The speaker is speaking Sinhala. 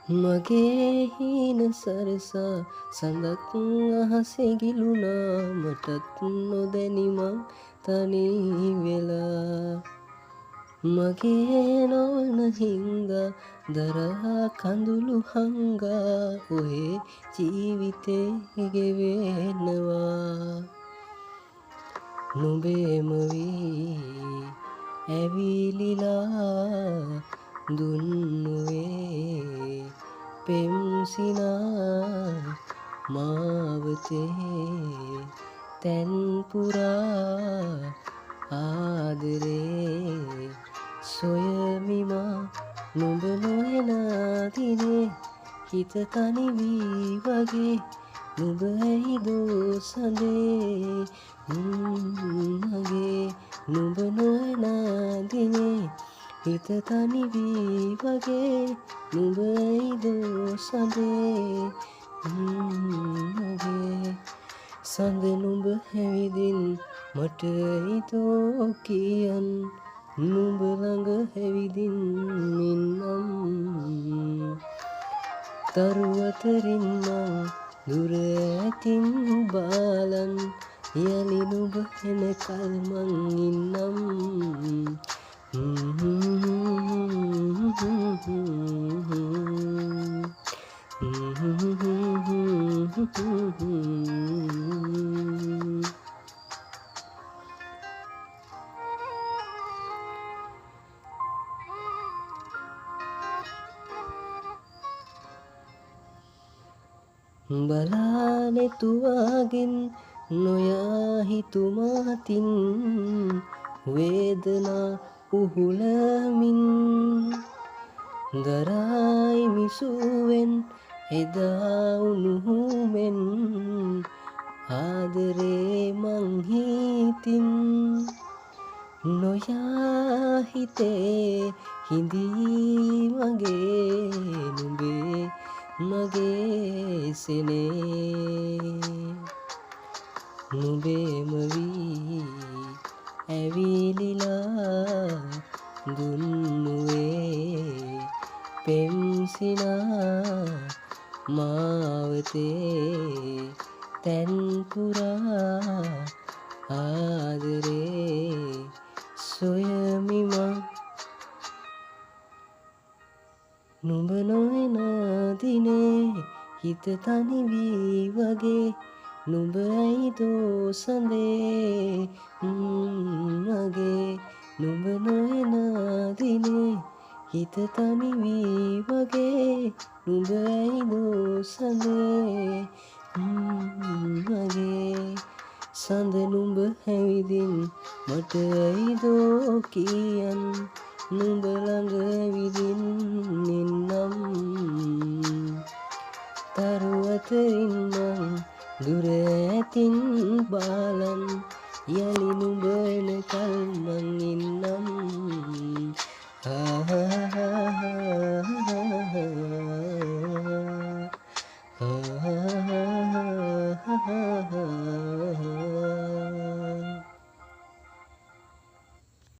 මගේ හීන සරසා සඳක් අහසේ ගිලුණා මටත් නොදැනිමං තනි වෙලා මගේ නොවන හින්දා දරා කඳුළු හංගා ඔහේ ජීවිතේ ගෙවෙනවා නුඹේම වී ඇවිලිලා දුන්නුවේ පෙම්සිනා මාවතේ තැන්පුරා ආදරේ සොයමිමා නුඹ නොයනාදිනේ හිත තනිවී වගේ නුඹ ඇයිදෝ සඳේ මගේ නුඹ නොයනාදිනේ හිත තනිවී වගේ නුඹ ඇයිදෝ සඳේ මගේ සඳ නුඹ හැවිදින් මට ඇයිදෝ කියන් නුඹ ළඟ හැවිදින් ඉන්නම් තරුවතරින් මං දුර ඇතින් බාලන් යලි නුඹ එනකල් මං ඉන්නම් බලානෙතුවාගෙන් නොයා හිතුමාතින් වේදනා උහුලමින් දරායි මිසුවෙන් එදා උණුහුමෙන් ආදරේ මං හිතින් නොයා හිතේ හිඳී මගේ නුඹේ මගේ සෙනේ නුඹේම වී ඇවිලිලා දුන්නුවේ පෙම්සිනා මාවතේ තැන්පුරා ආදරේ සොයමිමා නුඹ නොයනාදිනේ හිත තනිවී වගේ නුඹ ඇයිදෝ සඳේ මගේ නුඹ නොයනාදිනේ හිත තනිවී වගේ නුඹ ඇයිදෝ සඳේ මගේ සඳ නුඹ හැවිදින් මට ඇයිදෝ කියන් නුඹ ළඟ ඇවිදින් ඉන්නම් තරුවතරින් මං දුර ඇතින් බාලන් යලි නුඹ එනකල් මං ඉන්නම්